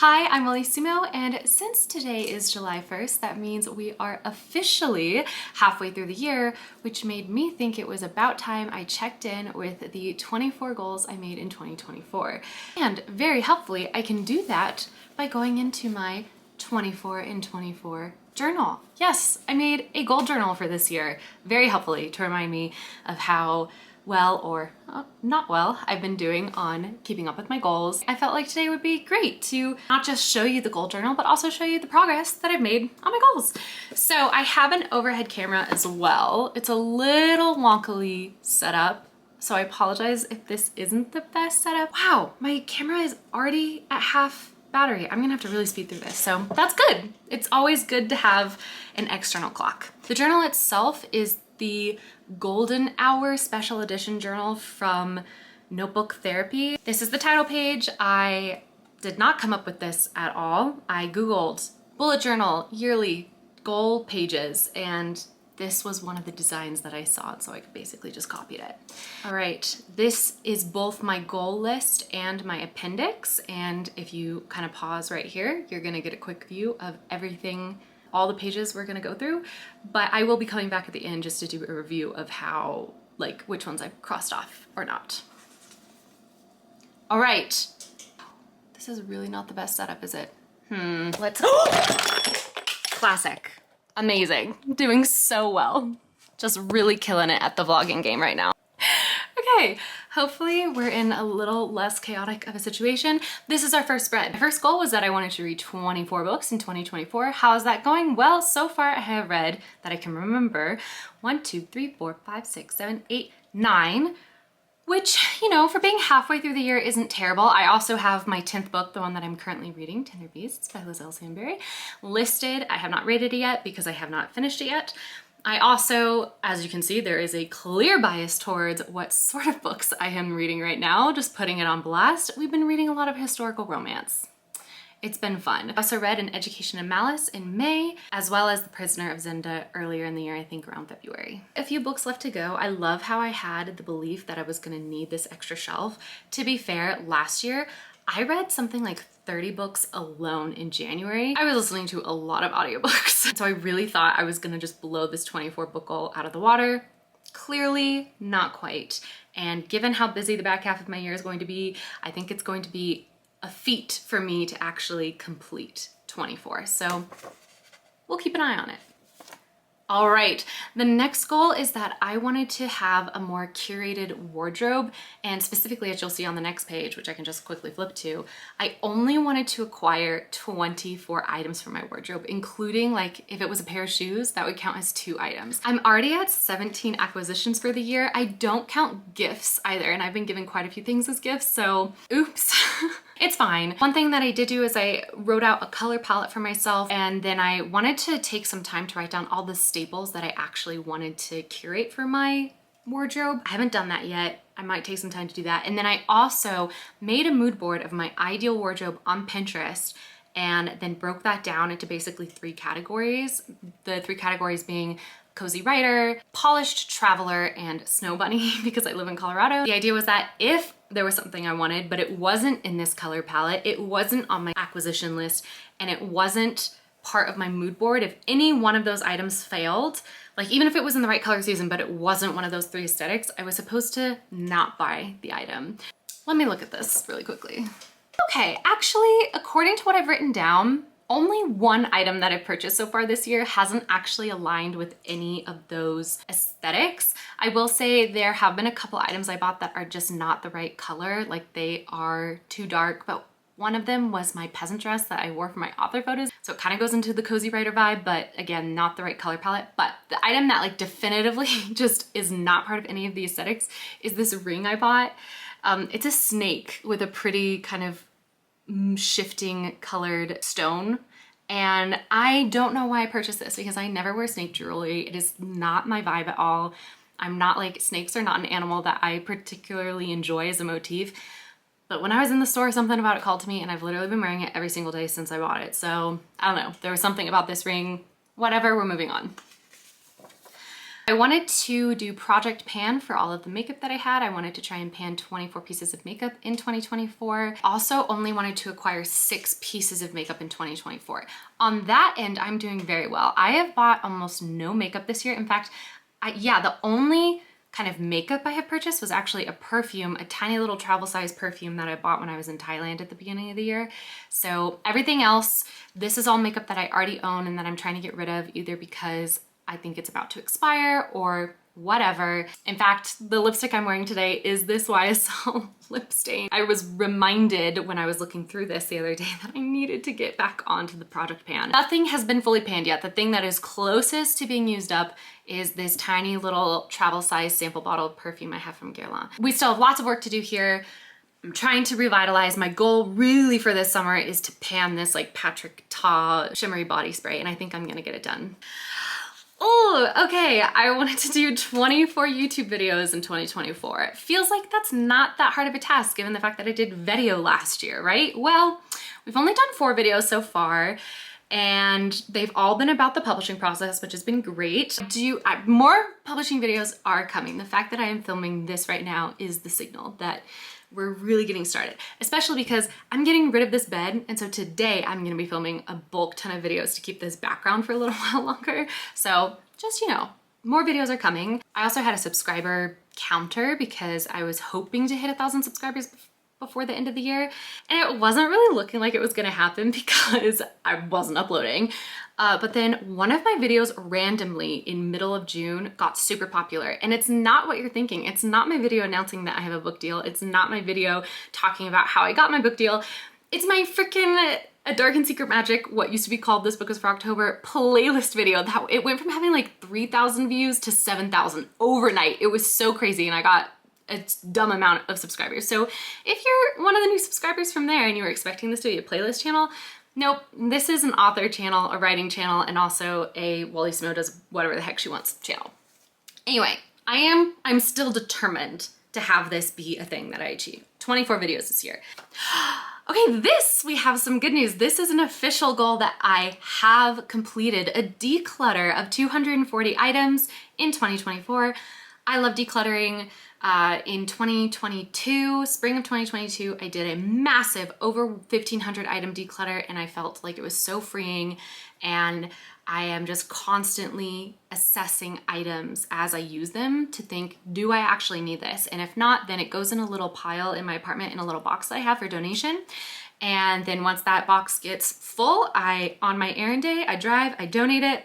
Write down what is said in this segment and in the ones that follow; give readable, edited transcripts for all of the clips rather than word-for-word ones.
Hi, I'm Elissimo, and since today is July 1st, that means we are officially halfway through the year, which made me think it was about time I checked in with the 24 goals I made in 2024. And very helpfully, I can do that by going into my 24 in 24 journal. Yes, I made a goal journal for this year, very helpfully to remind me of how well or not well I've been doing on keeping up with my goals. I felt like today would be great to not just show you the goal journal, but also show you the progress that I've made on my goals. So I have an overhead camera as well. It's a little wonkily set up, so I apologize if this isn't the best setup. Wow, my camera is already at half battery. I'm gonna have to really speed through this, so that's good. It's always good to have an external clock. The journal itself is the Golden Hour Special Edition journal from Notebook Therapy. This is the title page. I did not come up with this at all. I Googled bullet journal yearly goal pages, and this was one of the designs that I saw, so I basically just copied it. All right, this is both my goal list and my appendix, and if you kind of pause right here, you're gonna get a quick view of everything, all the pages we're gonna go through, but I will be coming back at the end just to do a review of how, like, which ones I've crossed off or not. All right, this is really not the best setup, is it? Let's, classic, amazing, doing so well. Just really killing it at the vlogging game right now. Okay, hopefully we're in a little less chaotic of a situation. This is our first spread. My first goal was that I wanted to read 24 books in 2024. How is that going? Well, so far I have read, that I can remember, 1, 2, 3, 4, 5, 6, 7, 8, 9, which, you know, for being halfway through the year isn't terrible. I also have my 10th book, the one that I'm currently reading, Tender Beasts by Liz L. Sandberry, listed. I have not rated it yet because I have not finished it yet. I also, as you can see, there is a clear bias towards what sort of books I am reading right now, just putting it on blast. We've been reading a lot of historical romance. It's been fun. I also read An Education in Malice in May, as well as The Prisoner of Zenda earlier in the year, I think around February. A few books left to go. I love how I had the belief that I was gonna need this extra shelf. To be fair, last year, I read something like 30 books alone in January. I was listening to a lot of audiobooks. So I really thought I was gonna just blow this 24 book goal out of the water. Clearly not quite. And given how busy the back half of my year is going to be, I think it's going to be a feat for me to actually complete 24. So we'll keep an eye on it. All right, the next goal is that I wanted to have a more curated wardrobe, and specifically, as you'll see on the next page, which I can just quickly flip to, I only wanted to acquire 24 items for my wardrobe, including, like, if it was a pair of shoes, that would count as 2 items. I'm already at 17 acquisitions for the year. I don't count gifts either, and I've been given quite a few things as gifts, so oops. It's fine. One thing that I did do is I wrote out a color palette for myself, and then I wanted to take some time to write down all the staples that I actually wanted to curate for my wardrobe. I haven't done that yet. I might take some time to do that. And then I also made a mood board of my ideal wardrobe on Pinterest, and then broke that down into basically 3 categories. The 3 categories being cozy writer, polished traveler, and snow bunny, because I live in Colorado. The idea was that if there was something I wanted, but it wasn't in this color palette, it wasn't on my acquisition list, and it wasn't part of my mood board, if any one of those items failed, like even if it was in the right color season, but it wasn't one of those 3 aesthetics, I was supposed to not buy the item. Let me look at this really quickly. Okay, actually, according to what I've written down, only one item that I've purchased so far this year hasn't actually aligned with any of those aesthetics. I will say there have been a couple items I bought that are just not the right color, like they are too dark, but one of them was my peasant dress that I wore for my author photos. So it kind of goes into the cozy writer vibe, but again, not the right color palette. But the item that like definitively just is not part of any of the aesthetics is this ring I bought. It's a snake with a pretty kind of shifting colored stone, and I don't know why I purchased this because I never wear snake jewelry. It is not my vibe at all. I'm not, like, snakes are not an animal that I particularly enjoy as a motif, but when I was in the store, something about it called to me, and I've literally been wearing it every single day since I bought it. So I don't know, there was something about this ring. Whatever, we're moving on. I wanted to do project pan for all of the makeup that I had. I wanted to try and pan 24 pieces of makeup in 2024. Also only wanted to acquire 6 pieces of makeup in 2024. On that end, I'm doing very well. I have bought almost no makeup this year. In fact, the only kind of makeup I have purchased was actually a perfume, a tiny little travel size perfume that I bought when I was in Thailand at the beginning of the year. So everything else, this is all makeup that I already own and that I'm trying to get rid of, either because I think it's about to expire or whatever. In fact, the lipstick I'm wearing today is this YSL lip stain. I was reminded when I was looking through this the other day that I needed to get back onto the project pan. Nothing has been fully panned yet. The thing that is closest to being used up is this tiny little travel size sample bottle of perfume I have from Guerlain. We still have lots of work to do here. I'm trying to revitalize. My goal really for this summer is to pan this like Patrick Ta shimmery body spray, and I think I'm gonna get it done. Oh, okay, I wanted to do 24 YouTube videos in 2024. It feels like that's not that hard of a task given the fact that I did video last year, right? Well, we've only done 4 videos so far, and they've all been about the publishing process, which has been great. More publishing videos are coming. The fact that I am filming this right now is the signal that we're really getting started, especially because I'm getting rid of this bed. And so today I'm gonna be filming a bulk ton of videos to keep this background for a little while longer. So just, you know, more videos are coming. I also had a subscriber counter because I was hoping to hit 1,000 subscribers before the end of the year. And it wasn't really looking like it was gonna happen because I wasn't uploading. But then one of my videos randomly in middle of June got super popular, and it's not what you're thinking. It's not my video announcing that I have a book deal. It's not my video talking about how I got my book deal. It's my freaking A Dark and Secret Magic, what used to be called This Book is for October playlist video. It went from having like 3,000 views to 7,000 overnight. It was so crazy, and I got a dumb amount of subscribers. So if you're one of the new subscribers from there and you were expecting this to be a playlist channel, nope, this is an author channel, a writing channel, and also a Wally Smo does whatever the heck she wants channel. Anyway, I'm still determined to have this be a thing that I achieve. 24 videos this year. Okay, we have some good news. This is an official goal that I have completed, a declutter of 240 items in 2024. I love decluttering. In 2022, spring of 2022, I did a massive over 1,500 item declutter, and I felt like it was so freeing. And I am just constantly assessing items as I use them to think, do I actually need this? And if not, then it goes in a little pile in my apartment in a little box that I have for donation. And then once that box gets full, on my errand day, I drive, I donate it,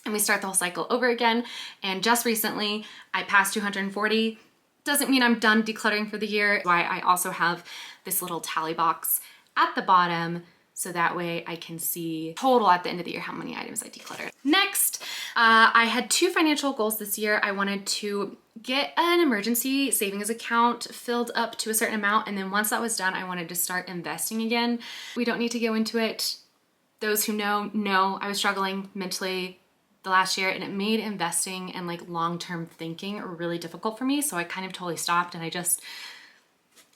and we start the whole cycle over again. And just recently, I passed 240. Doesn't mean I'm done decluttering for the year. Why I also have this little tally box at the bottom, so that way I can see total at the end of the year how many items I decluttered. Next, I had 2 financial goals this year. I wanted to get an emergency savings account filled up to a certain amount, and then once that was done, I wanted to start investing again. We don't need to go into it. Those who know I was struggling mentally the last year, and it made investing and like long-term thinking really difficult for me. So I kind of totally stopped, and I just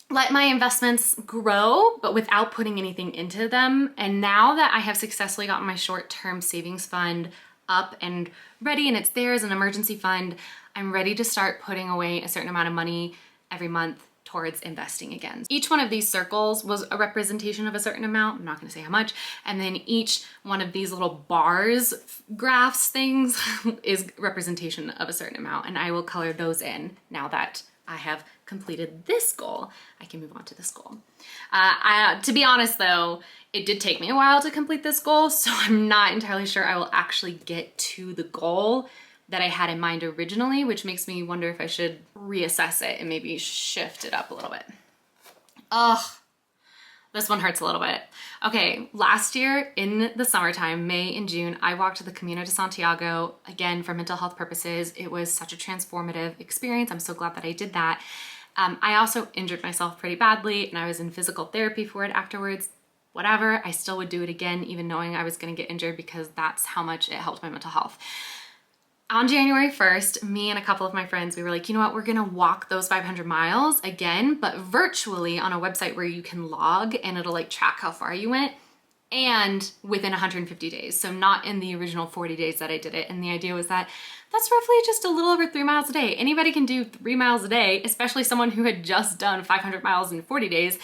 let my investments grow, but without putting anything into them. And now that I have successfully gotten my short-term savings fund up and ready, and it's there as an emergency fund, I'm ready to start putting away a certain amount of money every month towards investing again. Each one of these circles was a representation of a certain amount. I'm not gonna say how much. And then each one of these little bars, graphs, things is representation of a certain amount. And I will color those in now that I have completed this goal. I can move on to this goal. To be honest though, it did take me a while to complete this goal, so I'm not entirely sure I will actually get to the goal that I had in mind originally, which makes me wonder if I should reassess it and maybe shift it up a little bit. Ugh, this one hurts a little bit. Okay, last year in the summertime, May and June, I walked the Camino de Santiago, again, for mental health purposes. It was such a transformative experience. I'm so glad that I did that. I also injured myself pretty badly, and I was in physical therapy for it afterwards. Whatever, I still would do it again, even knowing I was gonna get injured, because that's how much it helped my mental health. On January 1st, me and a couple of my friends, we were like, you know what, we're gonna walk those 500 miles again, but virtually on a website where you can log and it'll like track how far you went. and within 150 days. So not in the original 40 days that I did it. And the idea was that that's roughly just a little over 3 miles a day. Anybody can do 3 miles a day, especially someone who had just done 500 miles in 40 days.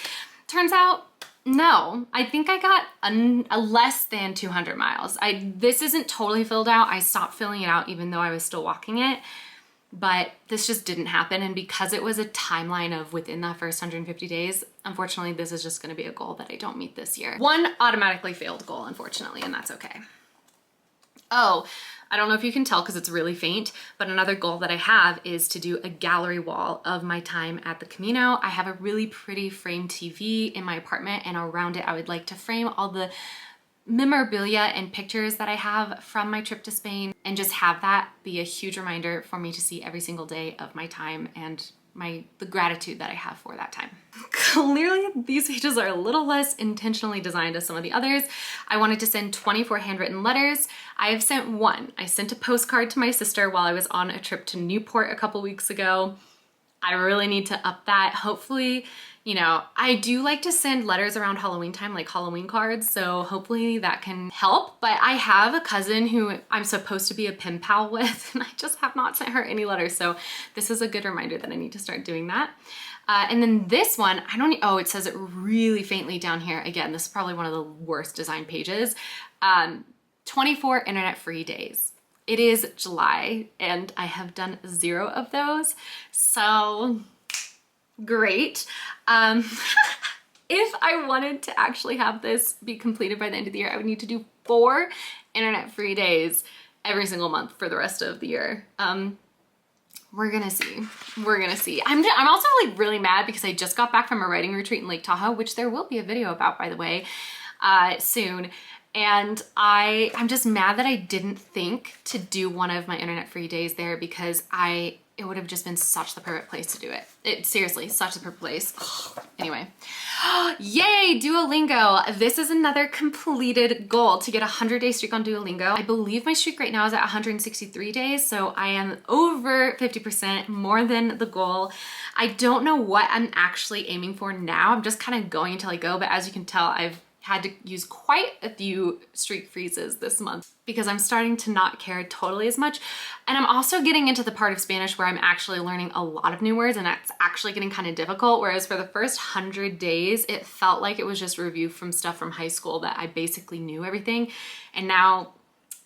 Turns out, no, I think I got a less than 200 miles. This isn't totally filled out. I stopped filling it out even though I was still walking it. But this just didn't happen. And because it was a timeline of within that first 150 days, unfortunately, this is just gonna be a goal that I don't meet this year. One automatically failed goal, unfortunately, and that's okay. Oh, I don't know if you can tell because it's really faint, but another goal that I have is to do a gallery wall of my time at the Camino. I have a really pretty framed TV in my apartment, and around it, I would like to frame all the memorabilia and pictures that I have from my trip to Spain, and just have that be a huge reminder for me to see every single day of my time and the gratitude that I have for that time. Clearly, these pages are a little less intentionally designed as some of the others. I wanted to send 24 handwritten letters. I have sent one. I sent a postcard to my sister while I was on a trip to Newport a couple weeks ago. I really need to up that. Hopefully, you know, I do like to send letters around Halloween time, like Halloween cards, so hopefully that can help. But I have a cousin who I'm supposed to be a pen pal with, and I just have not sent her any letters, so this is a good reminder that I need to start doing that. And then this one, oh, it says it really faintly down here. Again, this is probably one of the worst design pages. 24 internet-free days. It is July, and I have done 0 of those, so great. If I wanted to actually have this be completed by the end of the year, I would need to do 4 internet-free days every single month for the rest of the year. We're gonna see. We're gonna see. I'm also like really mad because I just got back from a writing retreat in Lake Tahoe, which there will be a video about, by the way, soon. And I'm just mad that I didn't think to do one of my internet-free days there, because it would have just been such the perfect place to do it. Seriously, such the perfect place. Anyway, yay, Duolingo. This is another completed goal, to get a 100-day streak on Duolingo. I believe my streak right now is at 163 days, so I am over 50% more than the goal. I don't know what I'm actually aiming for now. I'm just kind of going until I go, but as you can tell, I've had to use quite a few streak freezes this month because I'm starting to not care totally as much. And I'm also getting into the part of Spanish where I'm actually learning a lot of new words, and that's actually getting kind of difficult. Whereas for the first 100 days, it felt like it was just review from stuff from high school that I basically knew everything. And now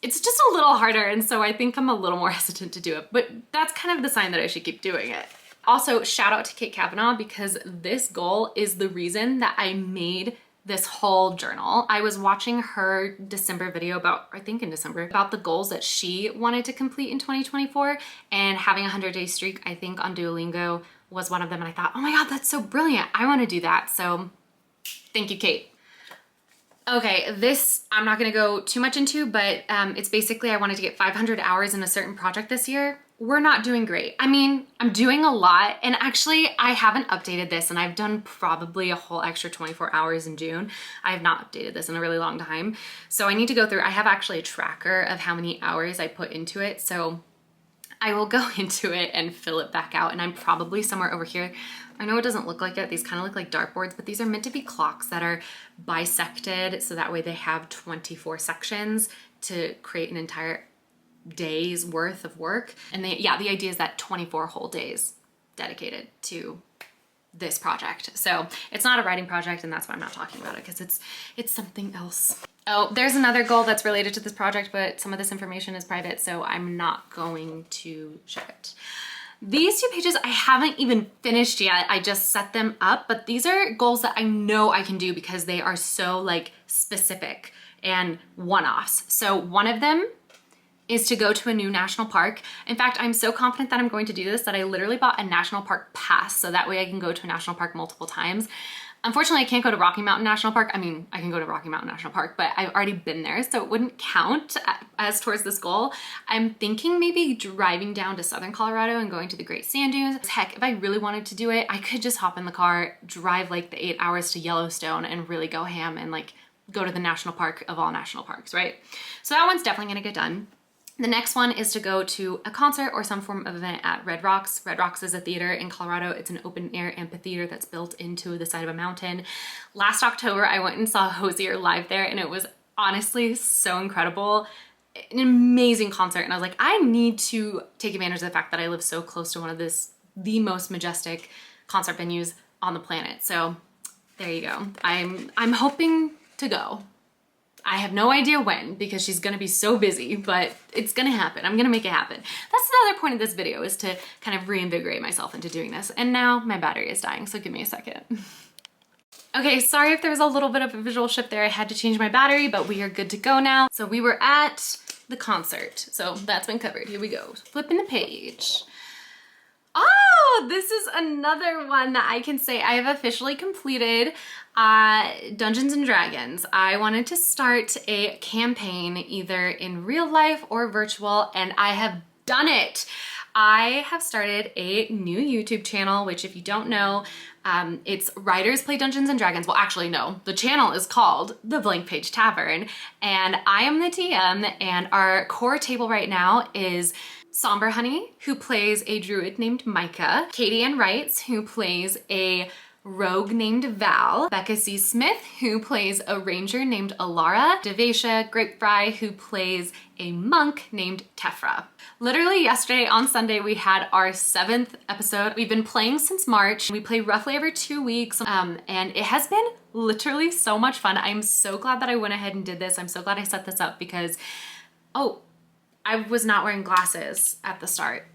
it's just a little harder. And so I think I'm a little more hesitant to do it, but that's kind of the sign that I should keep doing it. Also, shout out to Kate Kavanaugh, because this goal is the reason that I made this whole journal. I was watching her December video about the goals that she wanted to complete in 2024, and having a 100-day streak, I think, on Duolingo was one of them. And I thought, oh my God, that's so brilliant. I want to do that. So thank you, Kate. Okay, this I'm not gonna go too much into, but it's basically I wanted to get 500 hours in a certain project this year. We're not doing great. I mean, I'm doing a lot, and actually I haven't updated this, and I've done probably a whole extra 24 hours in June. I have not updated this in a really long time. So I need to go through, I have actually a tracker of how many hours I put into it. So I will go into it and fill it back out, and I'm probably somewhere over here. I know it doesn't look like it. These kind of look like dartboards, but these are meant to be clocks that are bisected, so that way they have 24 sections to create an entire day's worth of work. And the idea is that 24 whole days dedicated to this project. So it's not a writing project, and that's why I'm not talking about it, because it's something else. Oh, there's another goal that's related to this project, but some of this information is private, so I'm not going to share it. These 2 pages I haven't even finished yet. I just set them up, but these are goals that I know I can do because they are so like specific and one-offs. So one of them is to go to a new national park. In fact, I'm so confident that I'm going to do this that I literally bought a national park pass, so that way I can go to a national park multiple times. Unfortunately, I can't go to Rocky Mountain National Park. I mean, I can go to Rocky Mountain National Park, but I've already been there, so it wouldn't count as towards this goal. I'm thinking maybe driving down to Southern Colorado and going to the Great Sand Dunes. Heck, if I really wanted to do it, I could just hop in the car, drive like the 8 hours to Yellowstone, and really go ham and like go to the national park of all national parks, right? So that one's definitely gonna get done. The next one is to go to a concert or some form of event at Red Rocks. Red Rocks is a theater in Colorado. It's an open air amphitheater that's built into the side of a mountain. Last October, I went and saw Hozier live there, and it was honestly so incredible. An amazing concert. And I was like, I need to take advantage of the fact that I live so close to one of the most majestic concert venues on the planet. So there you go. I'm hoping to go. I have no idea when, because she's gonna be so busy, but it's gonna happen. I'm gonna make it happen. That's another point of this video, is to kind of reinvigorate myself into doing this. And now my battery is dying, so give me a second. Okay, sorry if there was a little bit of a visual shift there. I had to change my battery, but we are good to go now. So we were at the concert. So that's been covered. Here we go. Flipping the page. Oh, this is another one that I can say I have officially completed. Dungeons and Dragons. I wanted to start a campaign either in real life or virtual, and I have done it. I have started a new YouTube channel, which if you don't know, it's Writers Play Dungeons and Dragons. Well, actually, no, the channel is called The Blank Page Tavern, and I am the TM, and our core table right now is Somber Honey, who plays a druid named Micah, Katie Ann Wrights, who plays a rogue named Val, Becca C. Smith, who plays a ranger named Alara, Devasha Grapefry, who plays a monk named Tefra. Literally yesterday on Sunday, we had our 7th episode. We've been playing since March. We play roughly every 2 weeks, and it has been literally so much fun. I'm so glad that I went ahead and did this. I'm so glad I set this up because, oh, I was not wearing glasses at the start.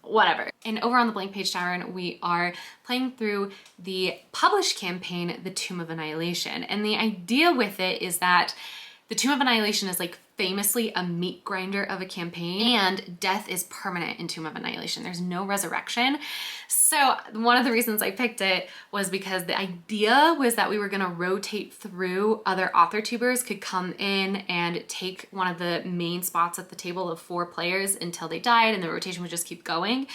Whatever. And over on the Blank Page Tavern, we are playing through the published campaign, The Tomb of Annihilation. And the idea with it is that The Tomb of Annihilation is like famously a meat grinder of a campaign, and death is permanent in Tomb of Annihilation. There's no resurrection. So one of the reasons I picked it was because the idea was that we were gonna rotate through. Other author tubers could come in and take one of the main spots at the table of 4 players until they died, and the rotation would just keep going.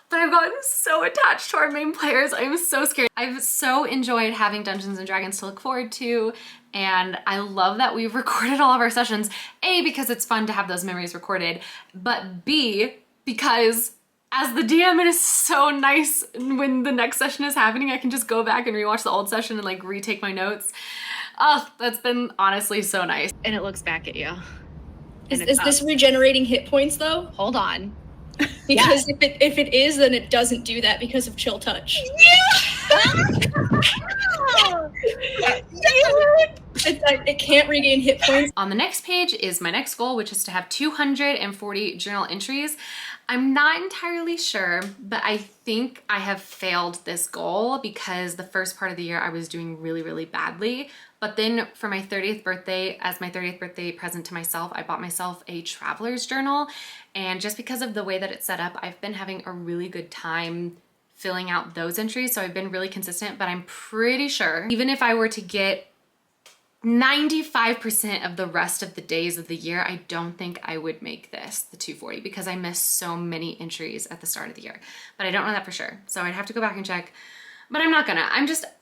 But I've gotten so attached to our main players. I'm so scared. I've so enjoyed having Dungeons and Dragons to look forward to, and I love that we've recorded all of our sessions. A, because it's fun to have those memories recorded, but B, because as the DM, it is so nice when the next session is happening, I can just go back and rewatch the old session and like retake my notes. Oh, that's been honestly so nice. And it looks back at you. Is this regenerating hit points though? Hold on. Because if it is, then it doesn't do that because of chill touch. It can't regain hit points. On the next page is my next goal, which is to have 240 journal entries. I'm not entirely sure, but I think I have failed this goal because the first part of the year I was doing really, really badly. But then for my 30th birthday, as my 30th birthday present to myself, I bought myself a traveler's journal. And just because of the way that it's set up, I've been having a really good time filling out those entries. So I've been really consistent, but I'm pretty sure even if I were to get 95% of the rest of the days of the year, I don't think I would make this, the 240, because I missed so many entries at the start of the year. But I don't know that for sure. So I'd have to go back and check, but I'm not gonna.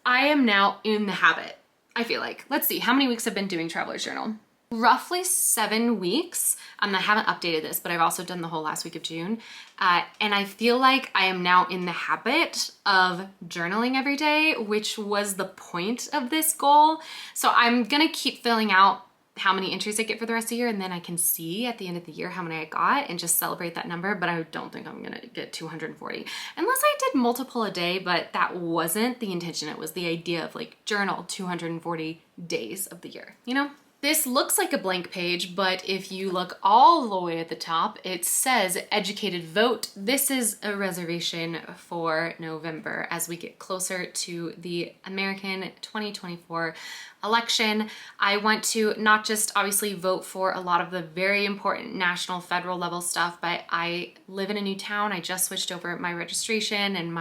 I am now in the habit, I feel like. Let's see, how many weeks I've been doing Traveler's Journal? Roughly 7 weeks. I haven't updated this, but I've also done the whole last week of June. And I feel like I am now in the habit of journaling every day, which was the point of this goal. So I'm gonna keep filling out how many entries I get for the rest of the year, and then I can see at the end of the year how many I got and just celebrate that number. But I don't think I'm gonna get 240 unless I did multiple a day, but that wasn't the intention. It was the idea of like journal 240 days of the year, you know? This looks like a blank page, but if you look all the way at the top, it says educated vote. This is a reservation for November as we get closer to the American 2024 election. I want to not just obviously vote for a lot of the very important national, federal level stuff, but I live in a new town. I just switched over my registration and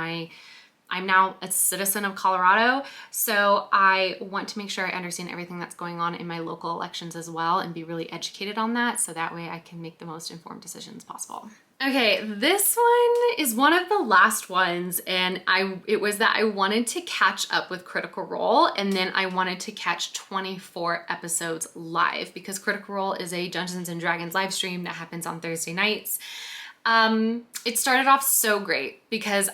I'm now a citizen of Colorado, so I want to make sure I understand everything that's going on in my local elections as well and be really educated on that, so that way I can make the most informed decisions possible. Okay, this one is one of the last ones, and it was that I wanted to catch up with Critical Role, and then I wanted to catch 24 episodes live, because Critical Role is a Dungeons and Dragons live stream that happens on Thursday nights. It started off so great because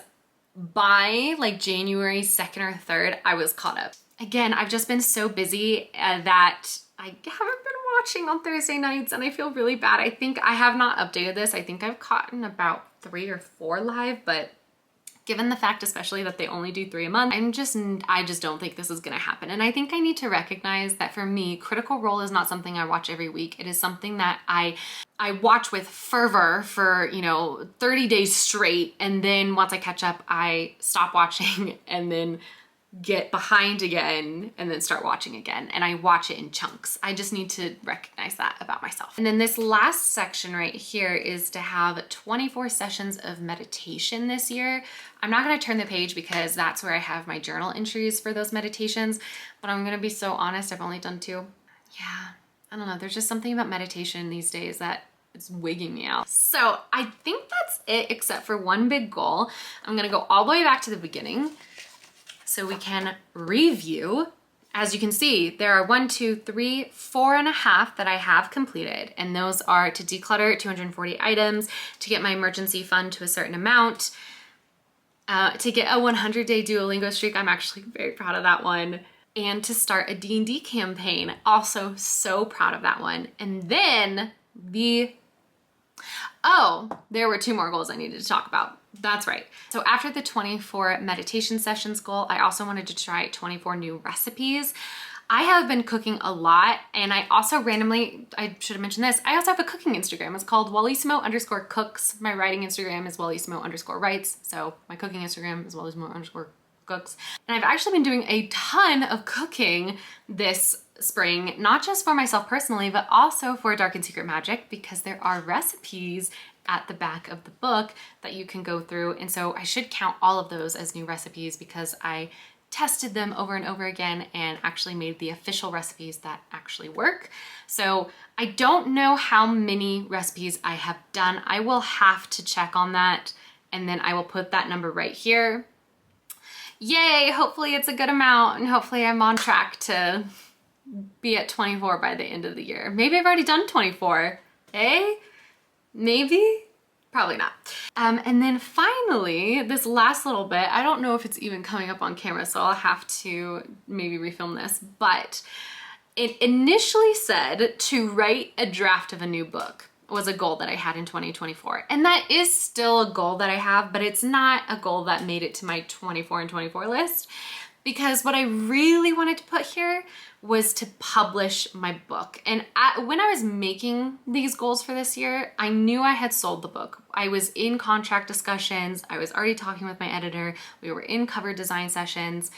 by like January 2nd or 3rd, I was caught up. Again, I've just been so busy that I haven't been watching on Thursday nights, and I feel really bad. I think I have not updated this. I think I've caught in about 3 or 4 live, but given the fact especially that they only do 3 a month, I just don't think this is gonna happen. And I think I need to recognize that for me, Critical Role is not something I watch every week. It is something that I watch with fervor for, 30 days straight, and then once I catch up, I stop watching and then get behind again and then start watching again, and I watch it in chunks. I just need to recognize that about myself. And then this last section right here is to have 24 sessions of meditation this year. I'm not going to turn the page because that's where I have my journal entries for those meditations, but I'm going to be so honest, I've only done 2. Yeah, I don't know, there's just something about meditation these days that it's wigging me out. So I think that's it except for one big goal. I'm going to go all the way back to the beginning so we can review. As you can see, there are 1, 2, 3, 4.5 that I have completed, and those are to declutter 240 items, to get my emergency fund to a certain amount, to get a 100-day Duolingo streak. I'm actually very proud of that one. And to start a D&D campaign. Also so proud of that one. And then there were 2 more goals I needed to talk about. That's right. So after the 24 meditation sessions goal, I also wanted to try 24 new recipes. I have been cooking a lot, and I also randomly, I should have mentioned this, I also have a cooking Instagram. It's called Wellissimo_cooks. My writing Instagram is Wellissimo_writes. So my cooking Instagram is Wellissimo_cooks. And I've actually been doing a ton of cooking this spring, not just for myself personally, but also for Dark and Secret Magic, because there are recipes at the back of the book that you can go through. And so I should count all of those as new recipes because I tested them over and over again and actually made the official recipes that actually work. So I don't know how many recipes I have done. I will have to check on that, and then I will put that number right here. Yay, hopefully it's a good amount, and hopefully I'm on track to be at 24 by the end of the year. Maybe I've already done 24, eh? Maybe? Probably not. And then finally, this last little bit, I don't know if it's even coming up on camera, so I'll have to maybe refilm this, but it initially said to write a draft of a new book was a goal that I had in 2024. And that is still a goal that I have, but it's not a goal that made it to my 24 and 24 list, because what I really wanted to put here was to publish my book. And when I was making these goals for this year, I knew I had sold the book. I was in contract discussions. I was already talking with my editor. We were in cover design sessions.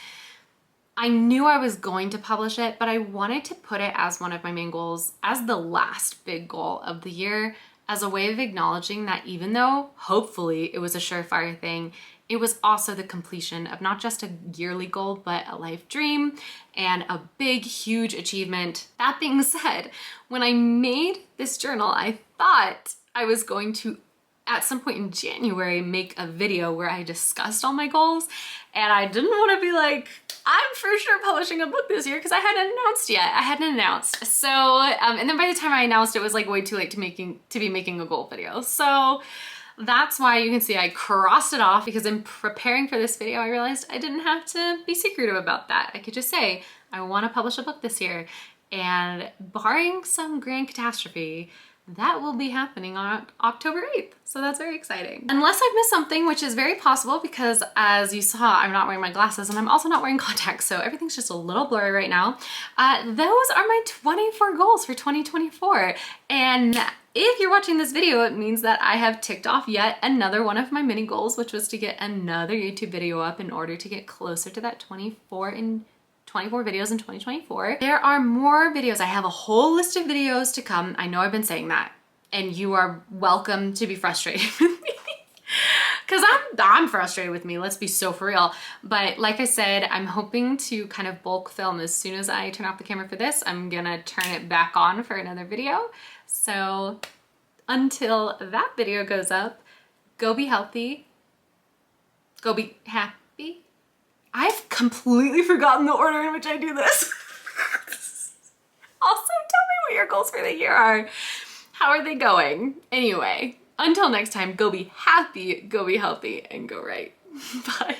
I knew I was going to publish it, but I wanted to put it as one of my main goals, as the last big goal of the year, as a way of acknowledging that even though hopefully it was a surefire thing, it was also the completion of not just a yearly goal, but a life dream and a big, huge achievement. That being said, when I made this journal, I thought I was going to, at some point in January, make a video where I discussed all my goals. And I didn't want to be like, I'm for sure publishing a book this year, because I hadn't announced yet. I hadn't announced. So, and then by the time I announced, it was like way too late to be making a goal video. So that's why you can see I crossed it off, because in preparing for this video, I realized I didn't have to be secretive about that. I could just say, I want to publish a book this year, and barring some grand catastrophe, that will be happening on October 8th. So that's very exciting. Unless I've missed something, which is very possible, because as you saw, I'm not wearing my glasses and I'm also not wearing contacts. So everything's just a little blurry right now. Those are my 24 goals for 2024. And if you're watching this video, it means that I have ticked off yet another one of my mini goals, which was to get another YouTube video up in order to get closer to that 24 videos in 2024. There are more videos. I have a whole list of videos to come. I know I've been saying that, and you are welcome to be frustrated with me, Cause I'm frustrated with me, let's be so for real. But like I said, I'm hoping to kind of bulk film as soon as I turn off the camera for this. I'm gonna turn it back on for another video. So until that video goes up, go be healthy, go be happy. I've completely forgotten the order in which I do this. Also, tell me what your goals for the year are. How are they going? Anyway, until next time, go be happy, go be healthy, and go right. Bye.